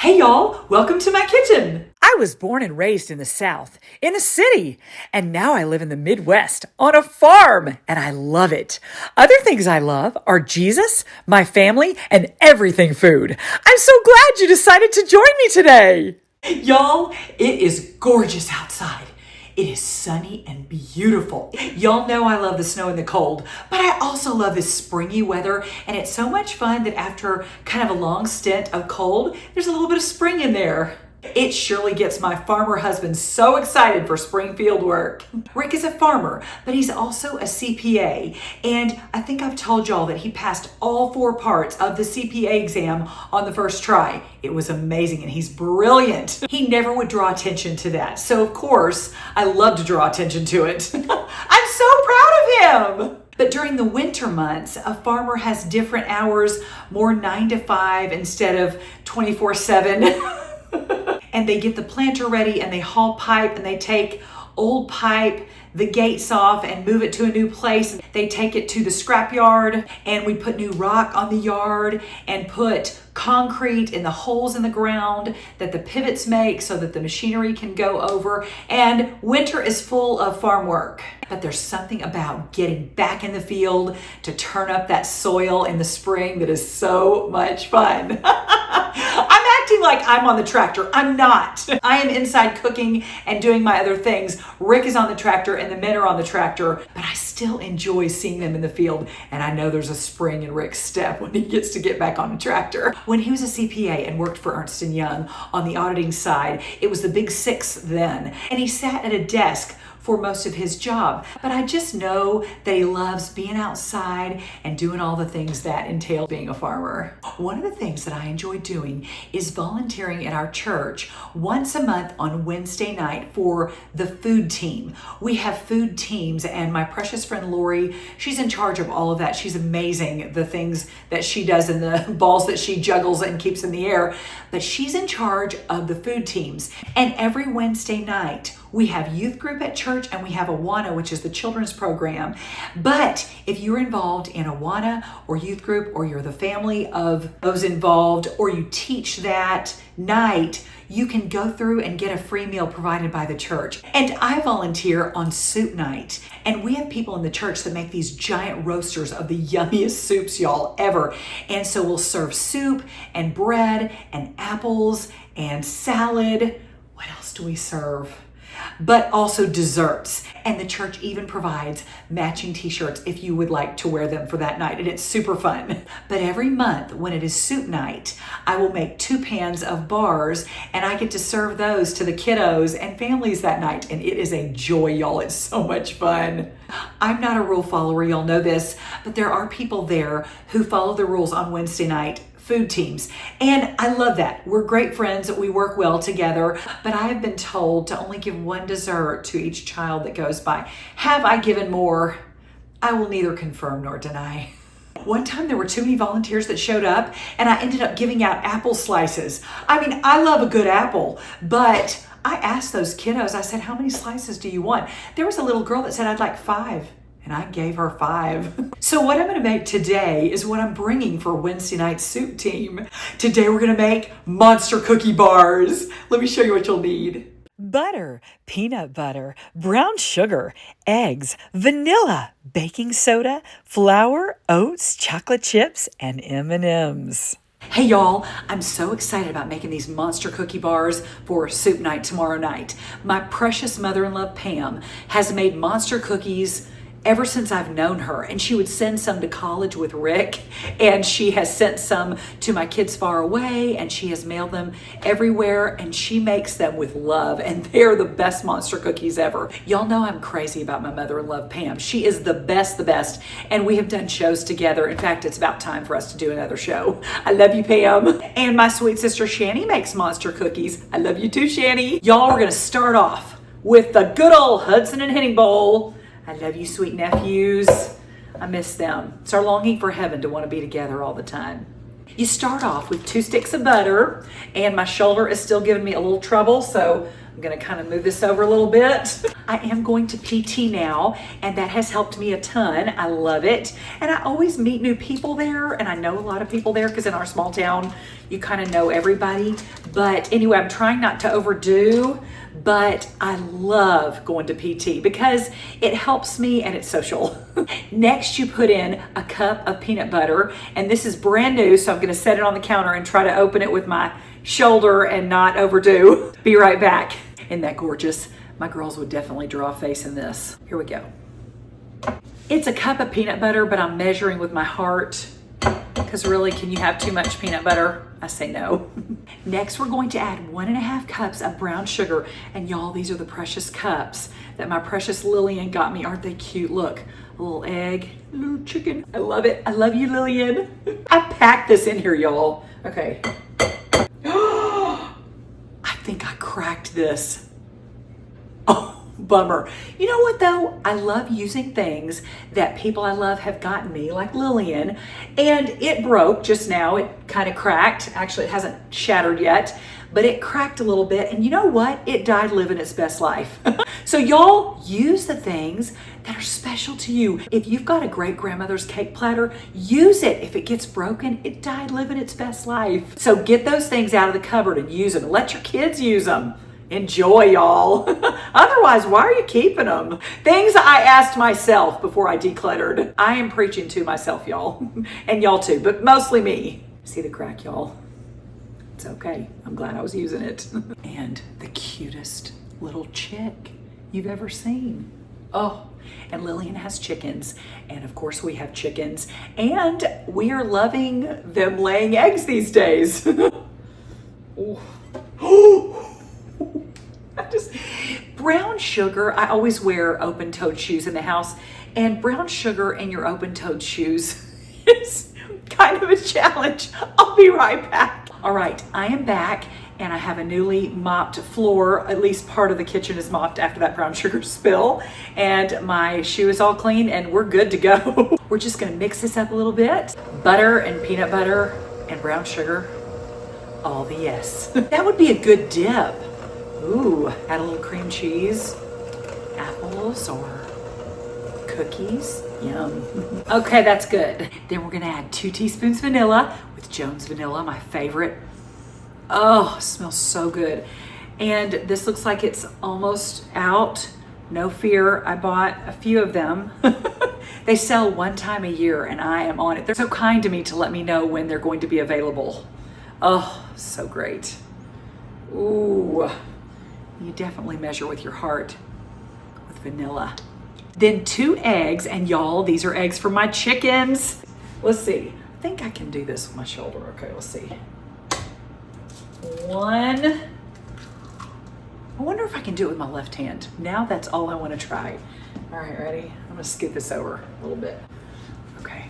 Hey y'all, welcome to my kitchen. I was born and raised in the South, in a city, and now I live in the Midwest on a farm, and I love it. Other things I love are Jesus, my family, and everything food. I'm so glad you decided to join me today. Y'all, it is gorgeous outside. It is sunny and beautiful. Y'all know I love the snow and the cold, but I also love this springy weather, and it's so much fun that after kind of a long stint of cold, there's a little bit of spring in there. It surely gets my farmer husband so excited for spring field work. Rick is a farmer, but he's also a CPA. And I think I've told y'all that he passed all 4 parts of the CPA exam on the first try. It was amazing and he's brilliant. He never would draw attention to that. So of course, I love to draw attention to it. I'm so proud of him. But during the winter months, a farmer has different hours, more 9 to 5 instead of 24/7. And they get the planter ready and they haul pipe and they take old pipe, the gates off and move it to a new place. They take it to the scrap yard and we put new rock on the yard and put concrete in the holes in the ground that the pivots make so that the machinery can go over. And winter is full of farm work. But there's something about getting back in the field to turn up that soil in the spring that is so much fun. I'm acting like I'm on the tractor. I'm not. I am inside cooking and doing my other things. Rick is on the tractor and the men are on the tractor, but I still enjoy seeing them in the field. And I know there's a spring in Rick's step when he gets to get back on the tractor. When he was a CPA and worked for Ernst & Young on the auditing side, it was the big 6 then. And he sat at a desk for most of his job. But I just know that he loves being outside and doing all the things that entail being a farmer. One of the things that I enjoy doing is volunteering at our church once a month on Wednesday night for the food team. We have food teams and my precious friend Lori, she's in charge of all of that. She's amazing, the things that she does and the balls that she juggles and keeps in the air. But she's in charge of the food teams. And every Wednesday night, we have youth group at church and we have Awana, which is the children's program. But if you're involved in Awana or youth group, or you're the family of those involved, or you teach that night, you can go through and get a free meal provided by the church. And I volunteer on soup night. And we have people in the church that make these giant roasters of the yummiest soups, y'all, ever. And so we'll serve soup and bread and apples and salad. What else do we serve? But also desserts. And the church even provides matching t-shirts if you would like to wear them for that night. And it's super fun. But every month when it is soup night, I will make 2 pans of bars and I get to serve those to the kiddos and families that night. And it is a joy, y'all. It's so much fun. I'm not a rule follower, y'all know this, but there are people there who follow the rules on Wednesday night food teams. And I love that. We're great friends. We work well together, but I have been told to only give 1 dessert to each child that goes by. Have I given more? I will neither confirm nor deny. One time there were too many volunteers that showed up and I ended up giving out apple slices. I mean, I love a good apple, but I asked those kiddos, I said, how many slices do you want? There was a little girl that said, I'd like 5. And I gave her 5. So what I'm gonna make today is what I'm bringing for Wednesday night soup team. Today we're gonna make monster cookie bars. Let me show you what you'll need. Butter, peanut butter, brown sugar, eggs, vanilla, baking soda, flour, oats, chocolate chips, and M&Ms. Hey y'all, I'm so excited about making these monster cookie bars for soup night tomorrow night. My precious mother-in-law Pam has made monster cookies ever since I've known her, and she would send some to college with Rick, and she has sent some to my kids far away, and she has mailed them everywhere, and she makes them with love, and they're the best monster cookies ever. Y'all know I'm crazy about my mother-in-law Pam. She is the best, and we have done shows together. In fact, it's about time for us to do another show. I love you, Pam. And my sweet sister Shani makes monster cookies. I love you too, Shani. Y'all, we're gonna start off with the good old Hudson and Henning bowl. I love you, sweet nephews. I miss them. It's our longing for heaven to want to be together all the time. You start off with 2 sticks of butter, and my shoulder is still giving me a little trouble, so I'm gonna kind of move this over a little bit. I am going to PT now, and that has helped me a ton. I love it. And I always meet new people there, and I know a lot of people there because in our small town, you kind of know everybody. But anyway, I'm trying not to overdo, but I love going to PT because it helps me and it's social. Next, you put in a cup of peanut butter, and this is brand new, so I'm gonna set it on the counter and try to open it with my shoulder and not overdo. Be right back. Isn't that gorgeous? My girls would definitely draw a face in this. Here we go. It's a cup of peanut butter, but I'm measuring with my heart because really, can you have too much peanut butter? I say no. Next, we're going to add 1.5 cups of brown sugar. And y'all, these are the precious cups that my precious Lillian got me. Aren't they cute? Look, a little egg, a little chicken. I love it. I love you, Lillian. I packed this in here, y'all. Okay. I think I cracked this. Oh, bummer. You know what though? I love using things that people I love have gotten me, like Lillian, and it broke just now. It kind of cracked. Actually, it hasn't shattered yet, but it cracked a little bit. And you know what? It died living its best life. So y'all use the things that are special to you. If you've got a great grandmother's cake platter, use it. If it gets broken, it died living its best life. So get those things out of the cupboard and use them. Let your kids use them. Enjoy, y'all. Otherwise, why are you keeping them? Things I asked myself before I decluttered. I am preaching to myself, y'all. And y'all too, but mostly me. See the crack, y'all? It's okay. I'm glad I was using it. And the cutest little chick you've ever seen. Oh, and Lillian has chickens. And of course we have chickens. And we are loving them laying eggs these days. Brown sugar, I always wear open-toed shoes in the house, and brown sugar in your open-toed shoes is kind of a challenge. I'll be right back. All right, I am back, and I have a newly mopped floor. At least part of the kitchen is mopped after that brown sugar spill, and my shoe is all clean, and we're good to go. We're just gonna mix this up a little bit. Butter and peanut butter and brown sugar, all the yes. That would be a good dip. Ooh, add a little cream cheese, apples, or cookies. Yum. Okay, that's good. Then we're gonna add 2 teaspoons vanilla with Jones vanilla, my favorite. Oh, smells so good. And this looks like it's almost out. No fear, I bought a few of them. They sell 1 time a year and I am on it. They're so kind to me to let me know when they're going to be available. Oh, so great. Ooh. You definitely measure with your heart with vanilla. Then 2 eggs, and y'all, these are eggs for my chickens. Let's see, I think I can do this with my shoulder. Okay, let's see. 1. I wonder if I can do it with my left hand. Now that's all I want to try. All right, ready? I'm gonna scoot this over a little bit. Okay.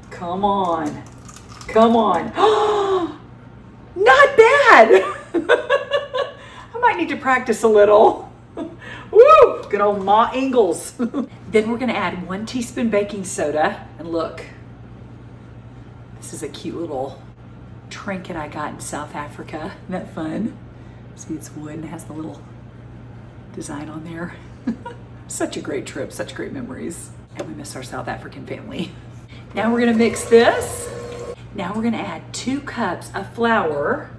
Come on, come on. Not bad. I might need to practice a little. Woo, good old Ma Ingalls. Then we're gonna add 1 teaspoon baking soda. And look, this is a cute little trinket I got in South Africa. Isn't that fun? See, it's wood and it has the little design on there. Such a great trip, such great memories. And we miss our South African family. Now we're gonna mix this. Now we're gonna add 2 cups of flour.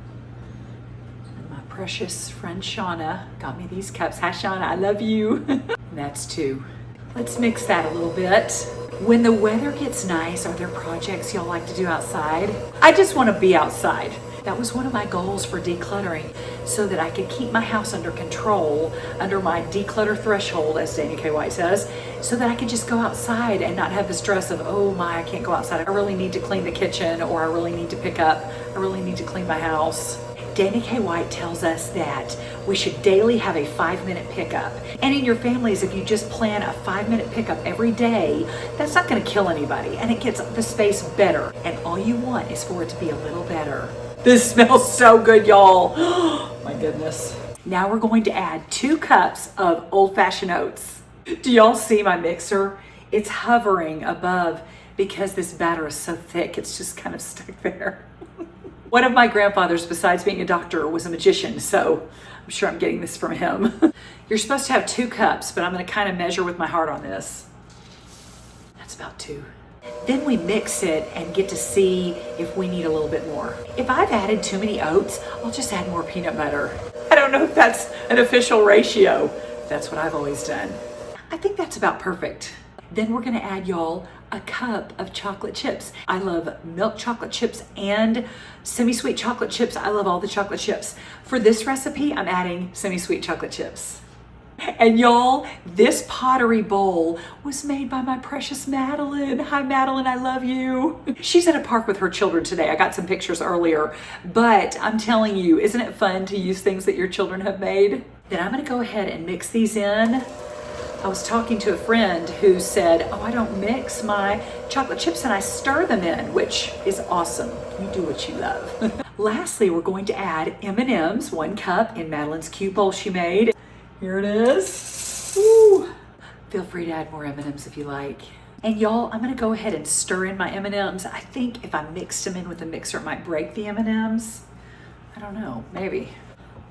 And my precious friend Shauna got me these cups. Hi Shauna, I love you. That's 2. Let's mix that a little bit. When the weather gets nice, are there projects y'all like to do outside? I just wanna be outside. That was one of my goals for decluttering, so that I could keep my house under control, under my declutter threshold, as Danny K. White says, so that I could just go outside and not have the stress of, oh my, I can't go outside. I really need to clean the kitchen, or I really need to pick up, I really need to clean my house. Danny K. White tells us that we should daily have a 5-minute pickup. And in your families, if you just plan a 5-minute pickup every day, that's not gonna kill anybody, and it gets the space better. And all you want is for it to be a little better. This smells so good, y'all. My goodness. Now we're going to add 2 cups of old-fashioned oats. Do y'all see my mixer? It's hovering above because this batter is so thick, it's just kind of stuck there. One of my grandfathers, besides being a doctor, was a magician, so I'm sure I'm getting this from him. You're supposed to have 2 cups, but I'm gonna kind of measure with my heart on this. That's about 2. Then we mix it and get to see if we need a little bit more. If I've added too many oats, I'll just add more peanut butter. I don't know if that's an official ratio. That's what I've always done. I think that's about perfect. Then we're gonna add, y'all, a cup of chocolate chips. I love milk chocolate chips and semi-sweet chocolate chips. I love all the chocolate chips. For this recipe, I'm adding semi-sweet chocolate chips. And y'all, this pottery bowl was made by my precious Madeline. Hi, Madeline, I love you. She's at a park with her children today. I got some pictures earlier, but I'm telling you, isn't it fun to use things that your children have made? Then I'm gonna go ahead and mix these in. I was talking to a friend who said, oh, I don't mix my chocolate chips and I stir them in, which is awesome. You do what you love. Lastly, we're going to add M&Ms, 1 cup in Madeline's cute bowl she made. Here it is. Woo. Feel free to add more M&Ms if you like. And y'all, I'm gonna go ahead and stir in my M&Ms. I think if I mixed them in with a mixer, it might break the M&Ms. I don't know, maybe.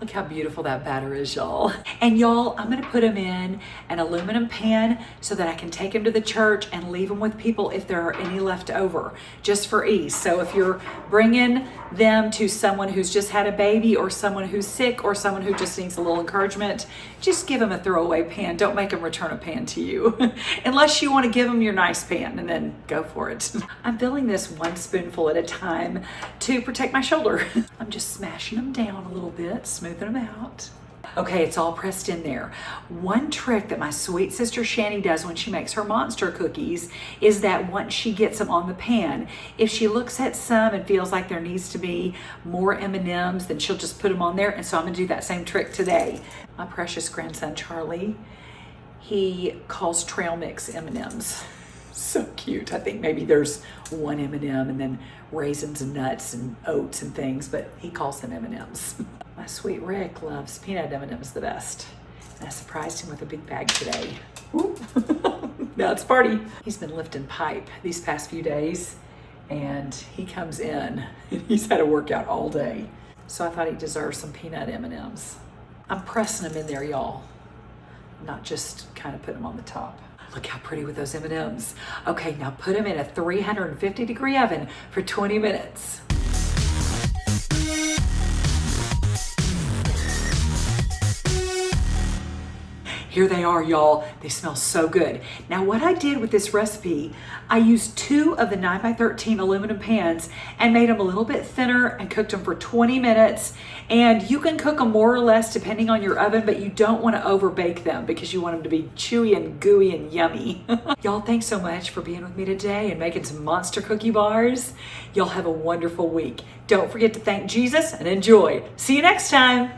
Look how beautiful that batter is, y'all. And y'all, I'm gonna put them in an aluminum pan so that I can take them to the church and leave them with people if there are any left over, just for ease. So if you're bringing them to someone who's just had a baby or someone who's sick or someone who just needs a little encouragement, just give them a throwaway pan. Don't make them return a pan to you. Unless you wanna give them your nice pan, and then go for it. I'm filling this 1 spoonful at a time to protect my shoulder. I'm just smashing them down a little bit, smoothing them out. Okay, it's all pressed in there. One trick that my sweet sister Shani does when she makes her monster cookies is that once she gets them on the pan, if she looks at some and feels like there needs to be more M&Ms, then she'll just put them on there. And so I'm gonna do that same trick today. My precious grandson, Charlie, he calls trail mix M&Ms. So cute. I think maybe there's 1 M&M and then raisins and nuts and oats and things, but he calls them M&Ms. My sweet Rick loves peanut M&Ms the best. And I surprised him with a big bag today. Now it's party. He's been lifting pipe these past few days and he comes in and he's had a workout all day. So I thought he deserved some peanut M&Ms. I'm pressing them in there, y'all. Not just kind of putting them on the top. Look how pretty with those M&Ms. Okay, now put them in a 350-degree oven for 20 minutes. Here they are, y'all. They smell so good. Now what I did with this recipe, I used 2 of the 9x13 aluminum pans and made them a little bit thinner and cooked them for 20 minutes. And you can cook them more or less depending on your oven, but you don't want to over bake them because you want them to be chewy and gooey and yummy. Y'all, thanks so much for being with me today and making some monster cookie bars. Y'all have a wonderful week. Don't forget to thank Jesus and enjoy. See you next time.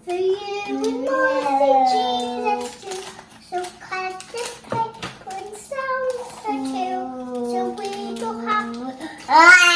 For you and Marci, Jesus too. So cut this paper and salsa too. So we go have